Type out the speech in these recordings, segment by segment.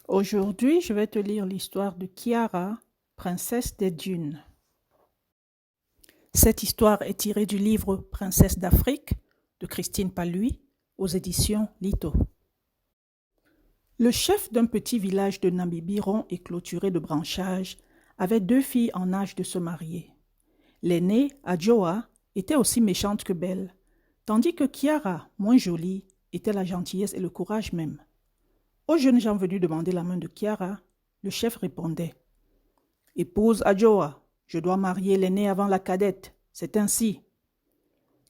Aujourd'hui, je vais te lire l'histoire de Kiara, princesse des dunes. Cette histoire est tirée du livre Princesse d'Afrique de Christine Palluy aux éditions Lito. Le chef d'un petit village de Namibie rond et clôturé de branchages avait deux filles en âge de se marier. L'aînée, Adjoa, était aussi méchante que belle, tandis que Kiara, moins jolie, était la gentillesse et le courage même. Aux jeunes gens venus demander la main de Kiara, le chef répondait: « Épouse Adjoa, je dois marier l'aînée avant la cadette, c'est ainsi. »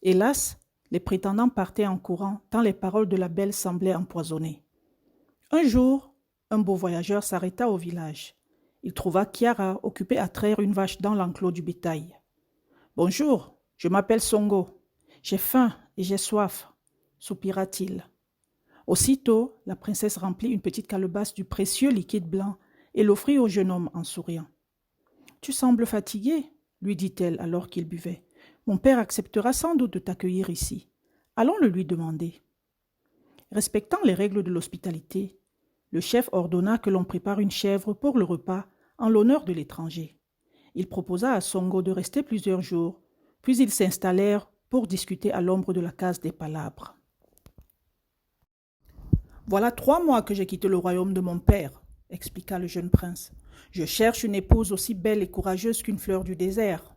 Hélas, les prétendants partaient en courant tant les paroles de la belle semblaient empoisonnées. Un jour, un beau voyageur s'arrêta au village. Il trouva Kiara occupée à traire une vache dans l'enclos du bétail. « Bonjour, je m'appelle Songo. J'ai faim et j'ai soif, » soupira-t-il. Aussitôt, la princesse remplit une petite calebasse du précieux liquide blanc et l'offrit au jeune homme en souriant. « Tu sembles fatigué, » lui dit-elle alors qu'il buvait. « Mon père acceptera sans doute de t'accueillir ici. Allons le lui demander. » Respectant les règles de l'hospitalité, le chef ordonna que l'on prépare une chèvre pour le repas en l'honneur de l'étranger. Il proposa à Songo de rester plusieurs jours, puis ils s'installèrent pour discuter à l'ombre de la case des palabres. « Voilà 3 mois que j'ai quitté le royaume de mon père, » expliqua le jeune prince. « Je cherche une épouse aussi belle et courageuse qu'une fleur du désert. »«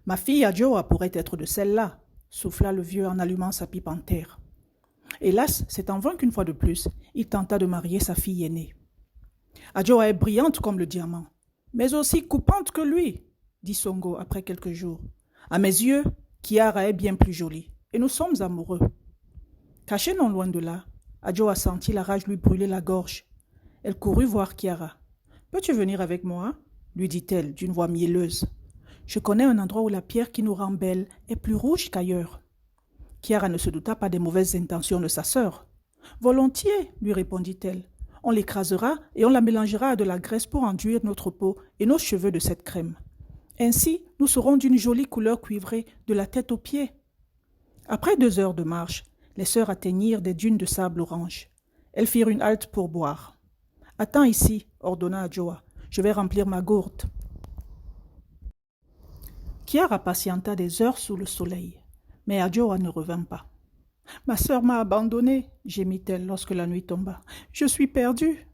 Ma fille Adjoa pourrait être de celle-là, » souffla le vieux en allumant sa pipe en terre. Hélas, c'est en vain qu'une fois de plus, il tenta de marier sa fille aînée. « Adjoa est brillante comme le diamant, mais aussi coupante que lui, » dit Songo après quelques jours. « À mes yeux, Kiara est bien plus jolie, et nous sommes amoureux. » Cachée non loin de là, Adjoa sentit la rage lui brûler la gorge. Elle courut voir Kiara. « Peux-tu venir avec moi ?» lui dit-elle d'une voix mielleuse. « Je connais un endroit où la pierre qui nous rend belle est plus rouge qu'ailleurs. » Kiara ne se douta pas des mauvaises intentions de sa sœur. « Volontiers, » lui répondit-elle. « On l'écrasera et on la mélangera à de la graisse pour enduire notre peau et nos cheveux de cette crème. Ainsi, nous serons d'une jolie couleur cuivrée de la tête aux pieds. » Après 2 heures de marche, les sœurs atteignirent des dunes de sable orange. Elles firent une halte pour boire. « Attends ici, » ordonna Adjoa. « Je vais remplir ma gourde. » Kiara patienta des heures sous le soleil, mais Adjoa ne revint pas. « Ma sœur m'a abandonnée, » gémit-elle lorsque la nuit tomba. « Je suis perdue. »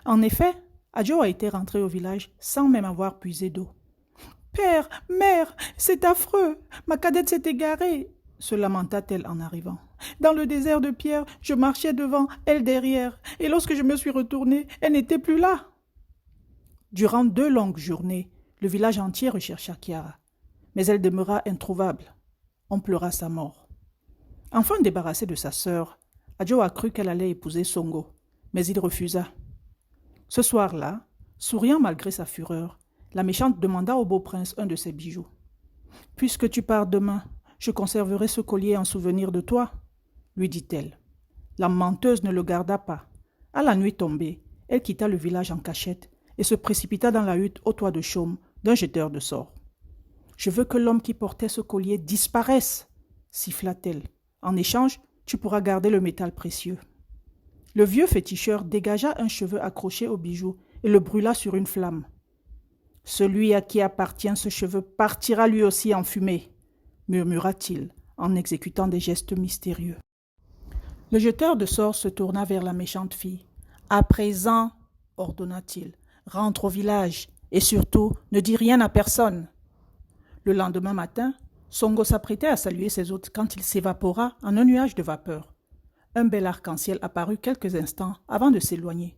En effet, Adjoa était rentrée au village sans même avoir puisé d'eau. « Père, mère, c'est affreux, ma cadette s'est égarée, » se lamenta-t-elle en arrivant. « Dans le désert de pierre, je marchais devant, elle derrière, et lorsque je me suis retournée, elle n'était plus là. » Durant 2 longues journées, le village entier rechercha Kiara, mais elle demeura introuvable. On pleura sa mort. Enfin débarrassée de sa sœur, Adjoa crut qu'elle allait épouser Songo, mais il refusa. Ce soir-là, souriant malgré sa fureur, la méchante demanda au beau prince un de ses bijoux. « Puisque tu pars demain, je conserverai ce collier en souvenir de toi, » lui dit-elle. La menteuse ne le garda pas. À la nuit tombée, elle quitta le village en cachette et se précipita dans la hutte au toit de chaume d'un jeteur de sorts. « Je veux que l'homme qui portait ce collier disparaisse, » siffla-t-elle. « En échange, tu pourras garder le métal précieux. » Le vieux féticheur dégagea un cheveu accroché au bijou et le brûla sur une flamme. « Celui à qui appartient ce cheveu partira lui aussi en fumée, » murmura-t-il en exécutant des gestes mystérieux. Le jeteur de sorts se tourna vers la méchante fille. « À présent, » ordonna-t-il, « rentre au village et surtout ne dis rien à personne. » Le lendemain matin, Songo s'apprêtait à saluer ses hôtes quand il s'évapora en un nuage de vapeur. Un bel arc-en-ciel apparut quelques instants avant de s'éloigner.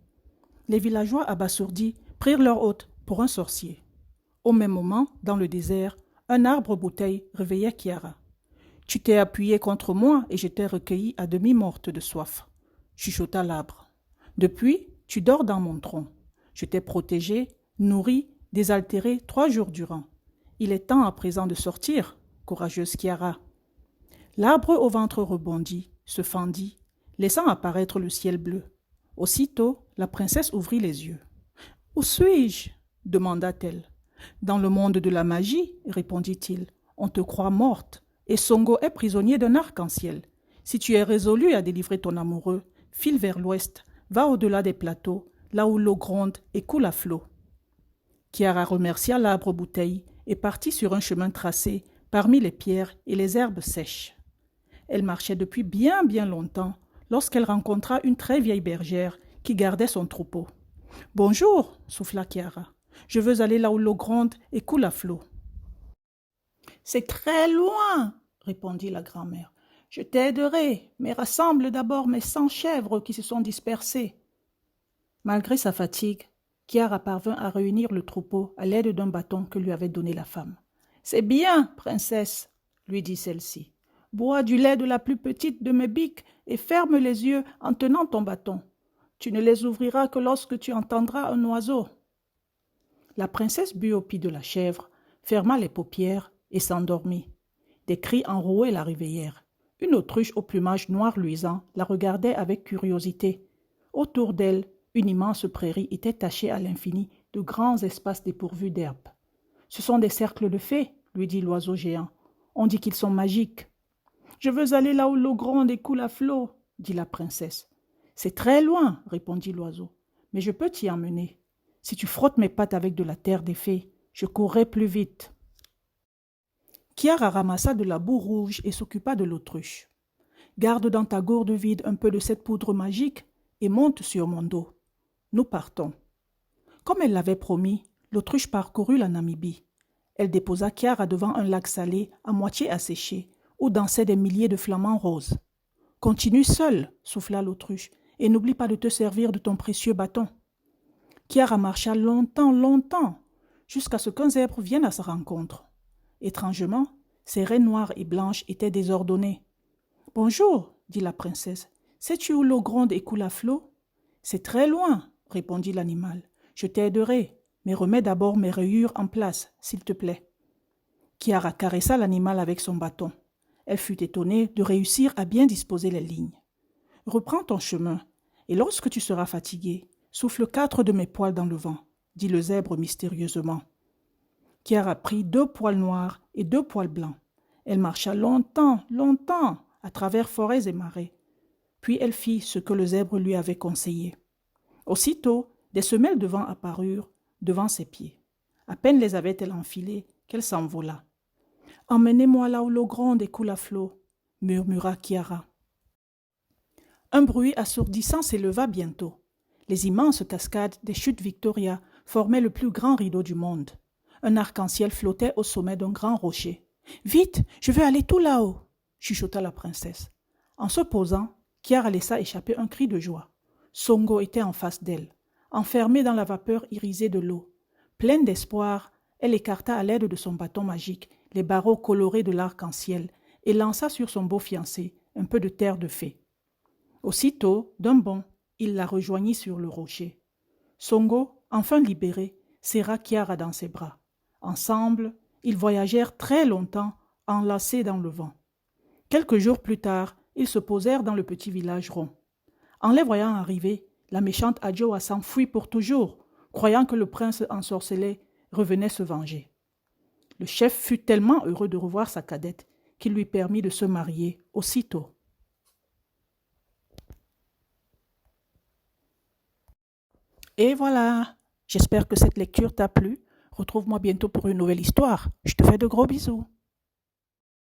Les villageois abasourdis prirent leur hôte pour un sorcier. Au même moment, dans le désert, un arbre-bouteille réveillait Kiara. « Tu t'es appuyée contre moi et je t'ai recueillie à demi morte de soif, » chuchota l'arbre. « Depuis, tu dors dans mon tronc. Je t'ai protégée, nourrie, désaltérée 3 jours durant. Il est temps à présent de sortir, courageuse Kiara. » L'arbre au ventre rebondit, se fendit, laissant apparaître le ciel bleu. Aussitôt, la princesse ouvrit les yeux. « Où suis-je » demanda-t-elle. « Dans le monde de la magie, » répondit-il. « On te croit morte, et Songo est prisonnier d'un arc-en-ciel. Si tu es résolue à délivrer ton amoureux, file vers l'ouest, va au-delà des plateaux, là où l'eau gronde et coule à flot. Chiara remercia l'arbre bouteille et partit sur un chemin tracé parmi les pierres et les herbes sèches. Elle marchait depuis bien longtemps lorsqu'elle rencontra une très vieille bergère qui gardait son troupeau. « Bonjour, souffla Chiara. Je veux aller là où l'eau gronde et coule à flot. »« C'est très loin, répondit la grand-mère. Je t'aiderai, mais rassemble d'abord mes 100 chèvres qui se sont dispersées. » Malgré sa fatigue, Chiara parvint à réunir le troupeau à l'aide d'un bâton que lui avait donné la femme. « C'est bien, princesse, lui dit celle-ci. Bois du lait de la plus petite de mes biques et ferme les yeux en tenant ton bâton. Tu ne les ouvriras que lorsque tu entendras un oiseau. » La princesse but au pied de la chèvre, ferma les paupières et s'endormit. Des cris enrouaient la réveillèrent. Une autruche au plumage noir luisant la regardait avec curiosité. Autour d'elle, une immense prairie était tachée à l'infini de grands espaces dépourvus d'herbe. « Ce sont des cercles de fées, lui dit l'oiseau géant. On dit qu'ils sont magiques. »« Je veux aller là où l'eau gronde et coule à flot, dit la princesse. »« C'est très loin, répondit l'oiseau, mais je peux t'y emmener. Si tu frottes mes pattes avec de la terre des fées, je courrai plus vite. » Chiara ramassa de la boue rouge et s'occupa de l'autruche. « Garde dans ta gourde vide un peu de cette poudre magique et monte sur mon dos. Nous partons. » Comme elle l'avait promis, l'autruche parcourut la Namibie. Elle déposa Chiara devant un lac salé à moitié asséché, où dansaient des milliers de flamants roses. « Continue seule, souffla l'autruche, et n'oublie pas de te servir de ton précieux bâton. » Chiara marcha longtemps, jusqu'à ce qu'un zèbre vienne à sa rencontre. Étrangement, ses raies noires et blanches étaient désordonnées. « Bonjour, dit la princesse. Sais-tu où l'eau gronde et coule à flot ? »« C'est très loin, répondit l'animal. Je t'aiderai, mais remets d'abord mes rayures en place, s'il te plaît. » Chiara caressa l'animal avec son bâton. Elle fut étonnée de réussir à bien disposer les lignes. « Reprends ton chemin, et lorsque tu seras fatigué, souffle 4 de mes poils dans le vent, dit le zèbre mystérieusement. Chiara prit 2 poils noirs et 2 poils blancs. Elle marcha longtemps, à travers forêts et marais. Puis elle fit ce que le zèbre lui avait conseillé. Aussitôt, des semelles de vent apparurent devant ses pieds. À peine les avait-elle enfilées qu'elle s'envola. « Emmenez-moi là où l'eau gronde et coule à flot, » murmura Chiara. Un bruit assourdissant s'éleva bientôt. Les immenses cascades des chutes Victoria formaient le plus grand rideau du monde. Un arc-en-ciel flottait au sommet d'un grand rocher. « Vite, je veux aller tout là-haut !» chuchota la princesse. En se posant, Chiara laissa échapper un cri de joie. Songo était en face d'elle, enfermée dans la vapeur irisée de l'eau. Pleine d'espoir, elle écarta à l'aide de son bâton magique les barreaux colorés de l'arc-en-ciel et lança sur son beau fiancé un peu de terre de fée. Aussitôt, d'un bond, il la rejoignit sur le rocher. Songo, enfin libéré, serra Chiara dans ses bras. Ensemble, ils voyagèrent très longtemps, enlacés dans le vent. Quelques jours plus tard, ils se posèrent dans le petit village rond. En les voyant arriver, la méchante Adjoa s'enfuit pour toujours, croyant que le prince ensorcelé revenait se venger. Le chef fut tellement heureux de revoir sa cadette qu'il lui permit de se marier aussitôt. Et voilà, j'espère que cette lecture t'a plu. Retrouve-moi bientôt pour une nouvelle histoire. Je te fais de gros bisous.